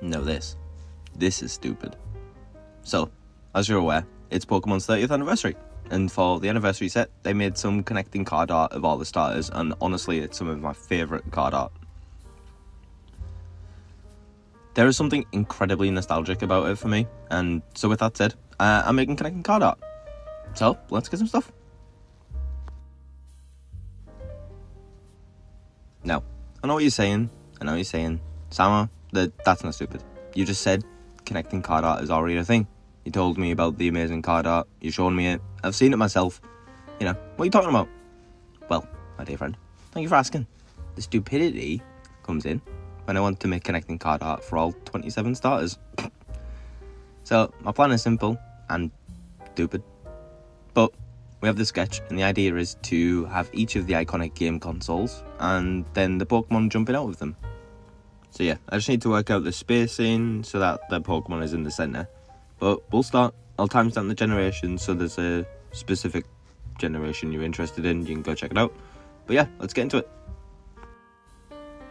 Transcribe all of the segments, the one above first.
No, this is stupid. So, as you're aware, it's Pokemon's 30th anniversary. And for the anniversary set, they made some connecting card art of all the starters. And honestly, it's some of my favourite card art. There is something incredibly nostalgic about it for me. And so with that said, I'm making connecting card art. So, let's get some stuff. Now, I know what you're saying. Sama, that's not stupid. You just said connecting card art is already a thing. You told me about the amazing card art. You showed me it. I've seen it myself. What are you talking about? Well, my dear friend, thank you for asking. The stupidity comes in when I want to make connecting card art for all 27 starters. So, my plan is simple and stupid. But we have the sketch, and the idea is to have each of the iconic game consoles, and then the Pokemon jumping out of them. So yeah, I just need to work out the spacing so that the Pokemon is in the centre. But we'll start. I'll timestamp the generation, so there's a specific generation you're interested in. You can go check it out. But yeah, let's get into it.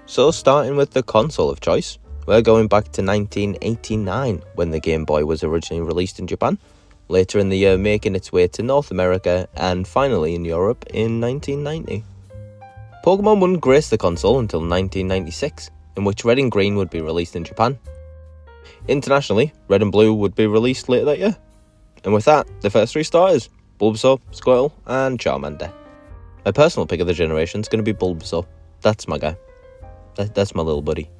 So starting with the console of choice, we're going back to 1989 when the Game Boy was originally released in Japan. Later in the year making its way to North America and finally in Europe in 1990. Pokemon wouldn't grace the console until 1996, in which Red and Green would be released in Japan. Internationally, Red and Blue would be released later that year. And with that, the first three starters, Bulbasaur, Squirtle and Charmander. My personal pick of the generation is going to be Bulbasaur. That's my guy. That's my little buddy.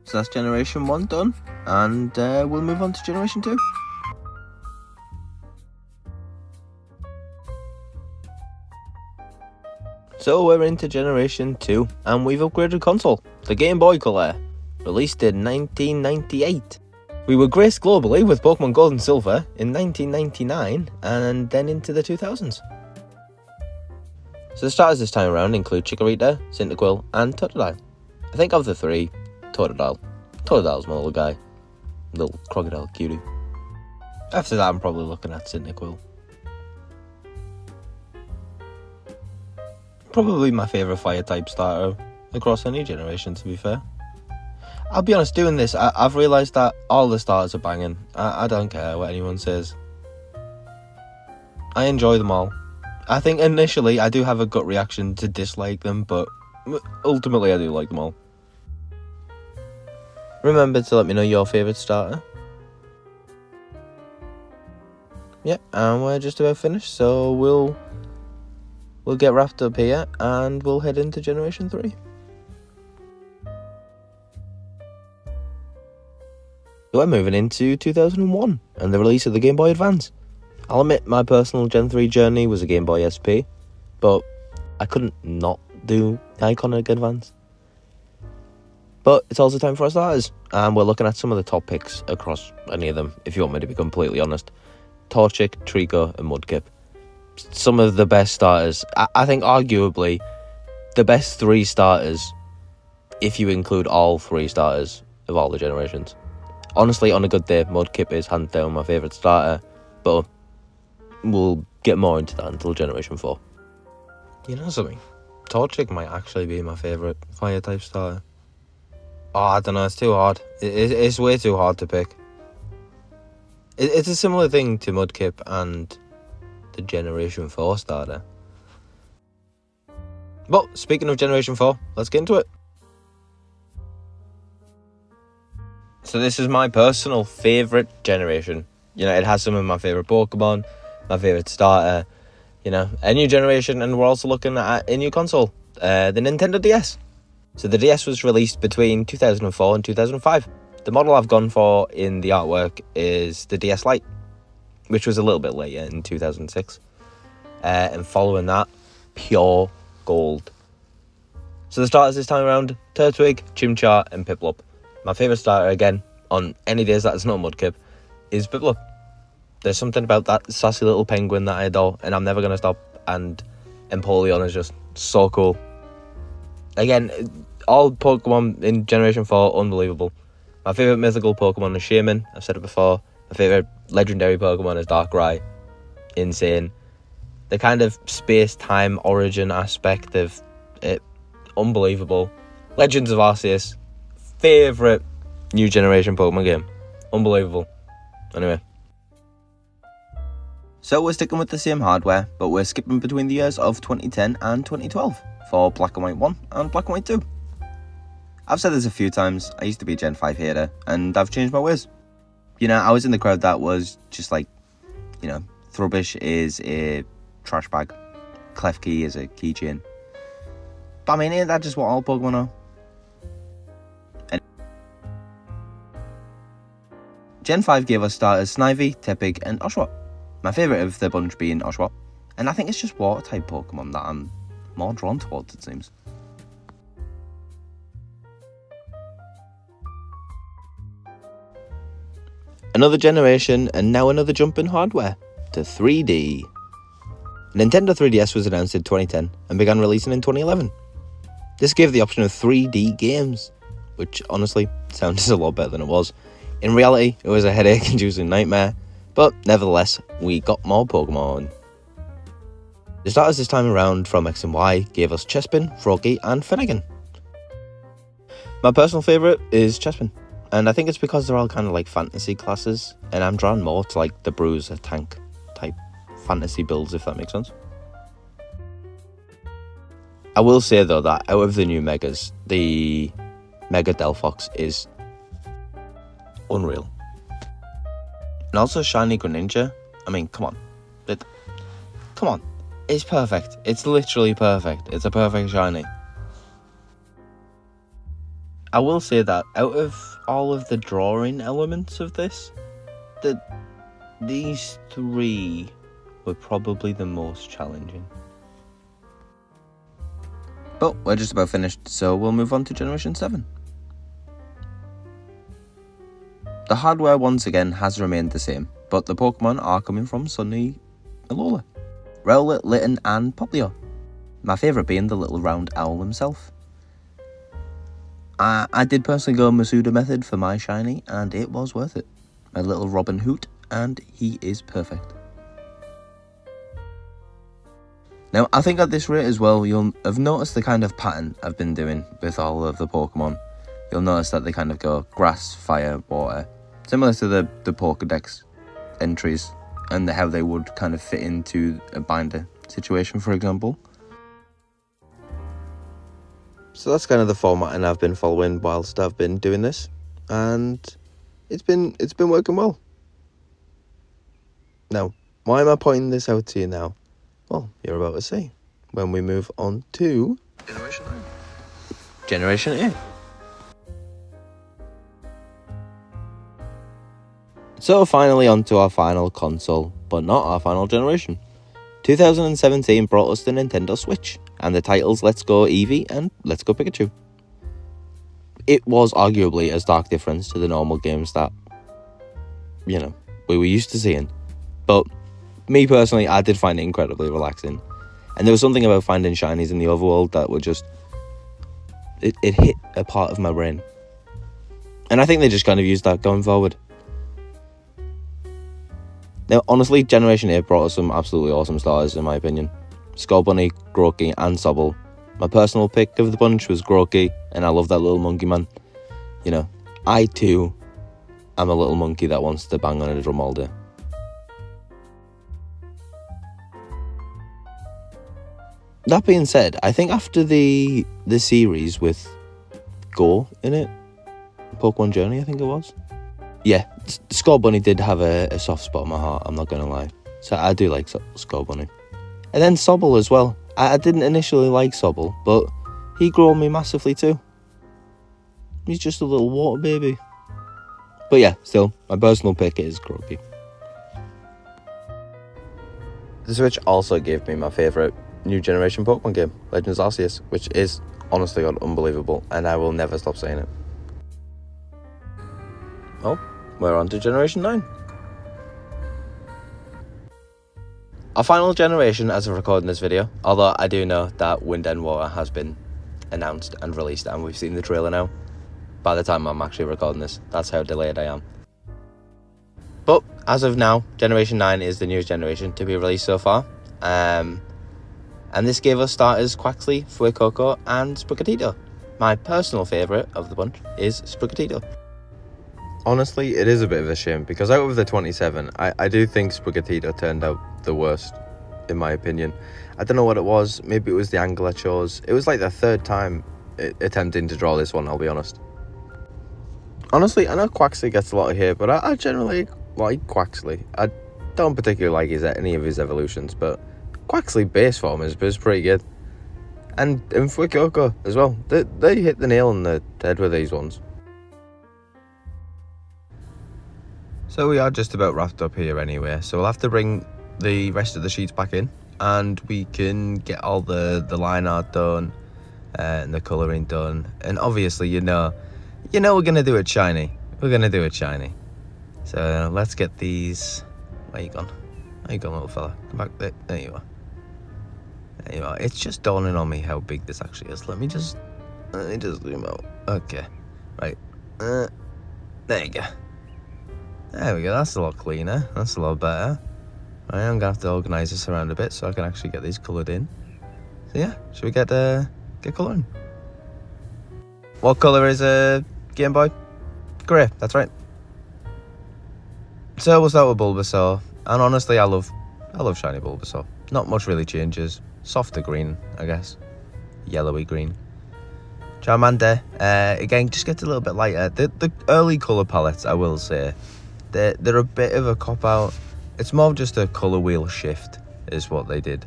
So that's Generation 1 done, and we'll move on to Generation 2. So we're into Generation 2, and we've upgraded console, the Game Boy Color, released in 1998. We were graced globally with Pokemon Gold and Silver in 1999, and then into the 2000s. So the starters this time around include Chikorita, Cyndaquil, and Totodile. I think of the three, Totodile. Totodile's my little guy. Little crocodile cutie. After that, I'm probably looking at Cyndaquil. Probably my favourite fire-type starter across any generation, to be fair. I'll be honest, doing this, I've realised that all the starters are banging. I don't care what anyone says. I enjoy them all. I think initially I do have a gut reaction to dislike them, but ultimately I do like them all. Remember to let me know your favourite starter. Yeah, and we're just about finished, so we'll get wrapped up here and we'll head into Generation 3. So we're moving into 2001 and the release of the Game Boy Advance. I'll admit my personal Gen 3 journey was a Game Boy SP, but I couldn't not do iconic Advance. But it's also time for our starters, and we're looking at some of the top picks across any of them, if you want me to be completely honest. Torchic, Trico, and Mudkip. Some of the best starters. I think arguably the best three starters, if you include all three starters of all the generations. Honestly, on a good day, Mudkip is hands down my favourite starter, but we'll get more into that until Generation 4. You know something? Torchic might actually be my favourite fire-type starter. Oh, I don't know, it's too hard. It's way too hard to pick. It's a similar thing to Mudkip and the Generation 4 starter. But, speaking of Generation 4, let's get into it. So this is my personal favourite generation. It has some of my favourite Pokemon, my favourite starter, a new generation, and we're also looking at a new console, the Nintendo DS. So the DS was released between 2004 and 2005. The model I've gone for in the artwork is the DS Lite, which was a little bit later in 2006. And following that, pure gold. So the starters this time around, Turtwig, Chimchar and Piplup. My favourite starter, again, on any days that it's not Mudkip, is Piplup. There's something about that sassy little penguin that I adore, and I'm never going to stop, and Empoleon is just so cool. Again, all Pokemon in Generation 4, unbelievable. My favourite mythical Pokemon is Shaman, I've said it before. My favourite legendary Pokemon is Darkrai. Insane. The kind of space-time origin aspect of it, unbelievable. Legends of Arceus, favourite new generation Pokemon game. Unbelievable. Anyway. So we're sticking with the same hardware, but we're skipping between the years of 2010 and 2012 for Black and White 1 and Black and White 2. I've said this a few times, I used to be a Gen 5 hater, and I've changed my ways. You know, I was in the crowd that was just like, you know, Thrubish is a trash bag, Klefki is a keychain. But I mean, ain't that just what all Pokemon are? Gen 5 gave us starters Snivy, Tepig, and Oshawott. My favourite of the bunch being Oshawott, and I think it's just water-type Pokemon that I'm more drawn towards, it seems. Another generation, and now another jump in hardware, to 3D. Nintendo 3DS was announced in 2010, and began releasing in 2011. This gave the option of 3D games, which honestly sounded a lot better than it was. In reality, it was a headache-inducing nightmare, but nevertheless, we got more Pokemon. The starters this time around from X and Y gave us Chespin, Froakie, and Finnegan. My personal favourite is Chespin, and I think it's because they're all kind of like fantasy classes, and I'm drawn more to like the Bruiser tank type fantasy builds, if that makes sense. I will say though that out of the new Megas, the Mega Delphox is unreal. And also Shiny Greninja, I mean, come on. It's perfect. It's literally perfect. It's a perfect shiny. I will say that out of all of the drawing elements of this, these three were probably the most challenging. But we're just about finished, so we'll move on to Generation 7. The hardware once again has remained the same, but the Pokemon are coming from Sunny Alola, Rowlet, Litten, and Popplio. My favourite being the little round owl himself. I did personally go Masuda method for my shiny, and it was worth it. My little Robin Hoot, and he is perfect. Now, I think at this rate as well, you'll have noticed the kind of pattern I've been doing with all of the Pokemon. You'll notice that they kind of go grass, fire, water, similar to the Pokedex entries, and how they would kind of fit into a binder situation, for example. So that's kind of the format and I've been following whilst I've been doing this, and it's been working well. Now, why am I pointing this out to you now? Well, you're about to see when we move on to Generation 9. Generation 8. So finally onto our final console, but not our final generation. 2017 brought us the Nintendo Switch, and the titles Let's Go Eevee and Let's Go Pikachu. It was arguably a stark difference to the normal games that, you know, we were used to seeing. But me personally, I did find it incredibly relaxing. And there was something about finding shinies in the overworld that were just, it hit a part of my brain. And I think they just kind of used that going forward. Now, honestly, Generation 8 brought us some absolutely awesome starters, in my opinion. Scorbunny, Grookey, and Sobble. My personal pick of the bunch was Grookey, and I love that little monkey man. You know, I too am a little monkey that wants to bang on a drum all day. That being said, I think after the series with Go in it, Pokemon Journey, I think it was. Yeah, Scorbunny did have a soft spot in my heart, I'm not going to lie. So I do like Scorbunny. And then Sobble as well. I didn't initially like Sobble, but he grew on me massively too. He's just a little water baby. But yeah, still, my personal pick is Grookey. The Switch also gave me my favourite new generation Pokemon game, Legends Arceus, which is honestly unbelievable, and I will never stop saying it. Well, we're on to Generation 9. Our final generation as of recording this video, although I do know that Wind and Water has been announced and released, and we've seen the trailer now. By the time I'm actually recording this, that's how delayed I am. But as of now, Generation 9 is the newest generation to be released so far. And this gave us starters Quaxly, Fuecoco, and Sprigatito. My personal favourite of the bunch is Sprigatito. Honestly, it is a bit of a shame, because out of the 27, I do think Sprigatito turned out the worst, in my opinion. I don't know what it was. Maybe it was the angle I chose. It was like the third time attempting to draw this one, I'll be honest. Honestly, I know Quaxly gets a lot of hate, but I generally like Quaxly. I don't particularly like any of his evolutions, but Quaxly base form is pretty good. And Fuecoco as well. They hit the nail on the head with these ones. So we are just about wrapped up here anyway, so we'll have to bring the rest of the sheets back in, and we can get all the line art done and the colouring done. And obviously, you know we're going to do it shiny. We're going to do it shiny. So let's get these... Where you gone? Where you gone, little fella? Come back there. There you are. There you are. It's just dawning on me how big this actually is. Let me just zoom out. Okay. Right. There you go. There we go, that's a lot cleaner, that's a lot better. Right, I'm going to have to organise this around a bit so I can actually get these coloured in. So yeah, should we get colouring? What colour is a Game Boy? Grey, that's right. So we'll start with Bulbasaur, and honestly I love shiny Bulbasaur. Not much really changes, softer green I guess, yellowy green. Charmander, again just gets a little bit lighter. The early colour palettes, I will say, they're a bit of a cop-out. It's more of just a colour wheel shift is what they did.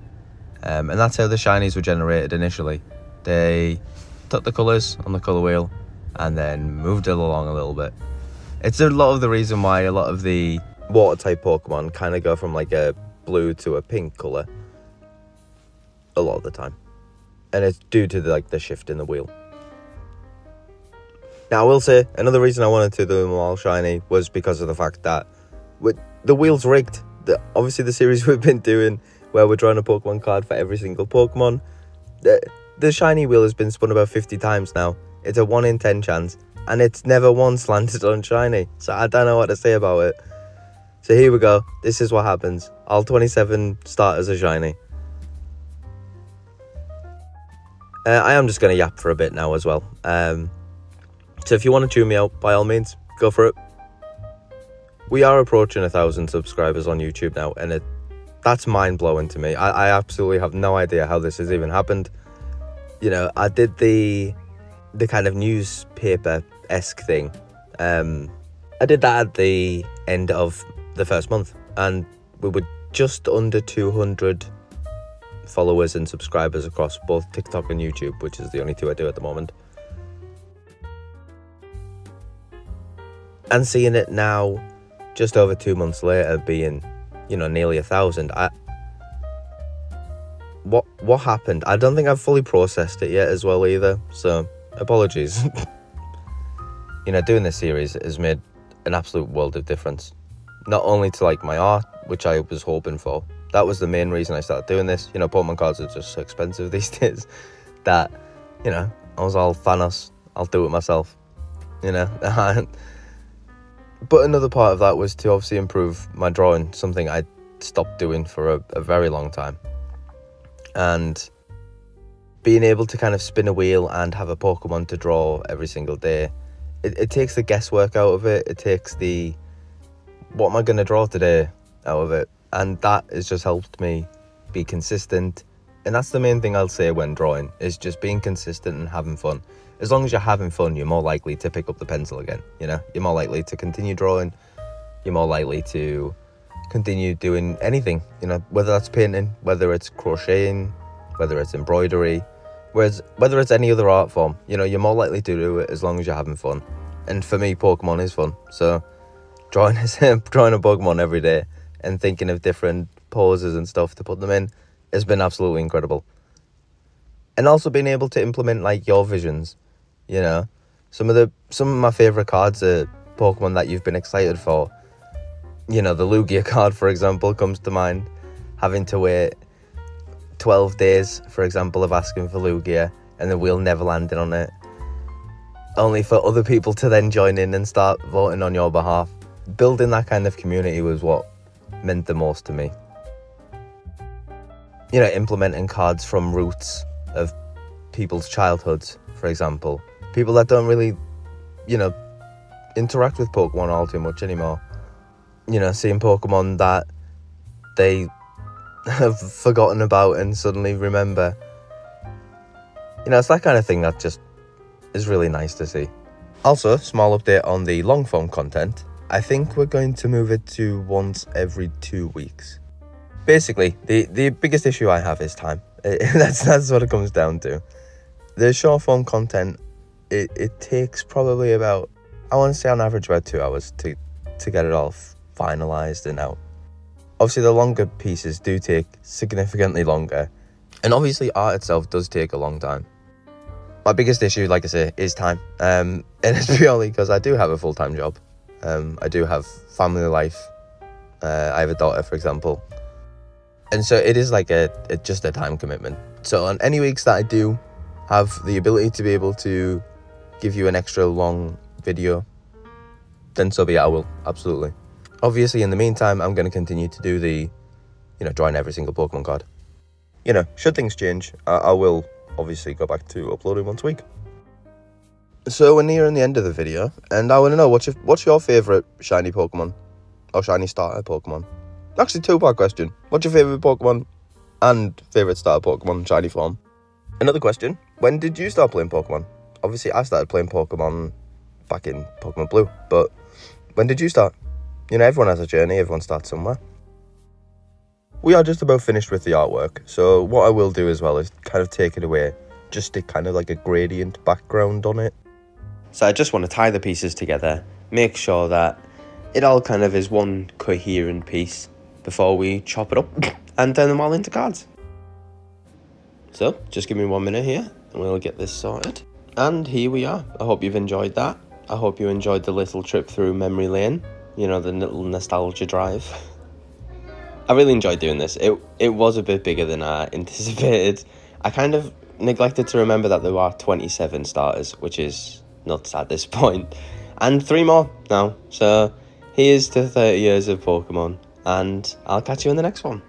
And that's how the shinies were generated initially. They took the colours on the colour wheel and then moved it along a little bit. It's a lot of the reason why a lot of the water-type Pokemon kind of go from like a blue to a pink colour a lot of the time. And it's due to the shift in the wheel. Now, I will say, another reason I wanted to do them all shiny was because of the fact that the wheel's rigged. Obviously, the series we've been doing, where we're drawing a Pokemon card for every single Pokemon, the shiny wheel has been spun about 50 times now. It's a 1 in 10 chance, and it's never once landed on shiny. So I don't know what to say about it. So here we go. This is what happens. All 27 starters are shiny. I am just going to yap for a bit now as well. So if you want to tune me out, by all means, go for it. We are approaching 1,000 subscribers on YouTube now, and that's mind-blowing to me. I absolutely have no idea how this has even happened. You know, I did the kind of newspaper-esque thing. I did that at the end of the first month, and we were just under 200 followers and subscribers across both TikTok and YouTube, which is the only two I do at the moment. And seeing it now, just over 2 months later, being, nearly 1,000, what happened? I don't think I've fully processed it yet as well either, so apologies. Doing this series has made an absolute world of difference. Not only to my art, which I was hoping for. That was the main reason I started doing this. Pokemon cards are just so expensive these days that, I was all Thanos, I'll do it myself, But another part of that was to obviously improve my drawing, something I stopped doing for a very long time. And being able to kind of spin a wheel and have a Pokemon to draw every single day, it takes the guesswork out of it. It takes the, what am I going to draw today out of it? And that has just helped me be consistent. And that's the main thing I'll say when drawing, is just being consistent and having fun. As long as you're having fun, you're more likely to pick up the pencil again, You're more likely to continue drawing. You're more likely to continue doing anything, whether that's painting, whether it's crocheting, whether it's embroidery, whether it's any other art form, you're more likely to do it as long as you're having fun. And for me, Pokemon is fun. So drawing a Pokemon every day and thinking of different poses and stuff to put them in has been absolutely incredible. And also being able to implement your visions. Some of my favourite cards are Pokemon that you've been excited for. The Lugia card, for example, comes to mind. Having to wait 12 days, for example, of asking for Lugia. and the wheel never landed on it, only for other people to then join in and start voting on your behalf. Building that kind of community was what meant the most to me. You know, implementing cards from roots of people's childhoods, for example. People that don't really, you know, interact with Pokemon all too much anymore. You know, seeing Pokemon that they have forgotten about and suddenly remember. You know, it's that kind of thing that just is really nice to see. Also, small update on the long form content. I think we're going to move it to once every 2 weeks. Basically, the biggest issue I have is time. That's what it comes down to. The short form content, it takes probably about, I want to say on average about 2 hours to get it all finalised and out. Obviously, the longer pieces do take significantly longer. And obviously, art itself does take a long time. My biggest issue, like I say, is time. And it's purely because I do have a full-time job. I do have family life. I have a daughter, for example. And so it is like just a time commitment. So on any weeks that I do have the ability to be able to give you an extra long video, then so be it, I will, absolutely. Obviously, in the meantime, I'm going to continue to do the, you know, drawing every single Pokemon card. You know, should things change, I will obviously go back to uploading once a week. So we're nearing the end of the video, and I want to know, what's your favourite shiny Pokemon? Or shiny starter Pokemon? Actually, two-part question. What's your favourite Pokemon and favourite starter Pokemon shiny form? Another question, when did you start playing Pokemon? Obviously, I started playing Pokemon back in Pokemon Blue, but when did you start? You know, everyone has a journey, everyone starts somewhere. We are just about finished with the artwork, so what I will do as well is kind of take it away, just stick kind of like a gradient background on it. So I just want to tie the pieces together, make sure that it all kind of is one coherent piece before we chop it up and turn them all into cards. So just give me 1 minute here and we'll get this sorted. And here we are. I hope you've enjoyed that. I hope you enjoyed the little trip through memory lane, you know, the little nostalgia drive. I really enjoyed doing this. It was a bit bigger than I anticipated. I kind of neglected to remember that there are 27 starters, which is nuts at this point. And 3 more now. So here's to 30 years of Pokemon, and I'll catch you in the next one.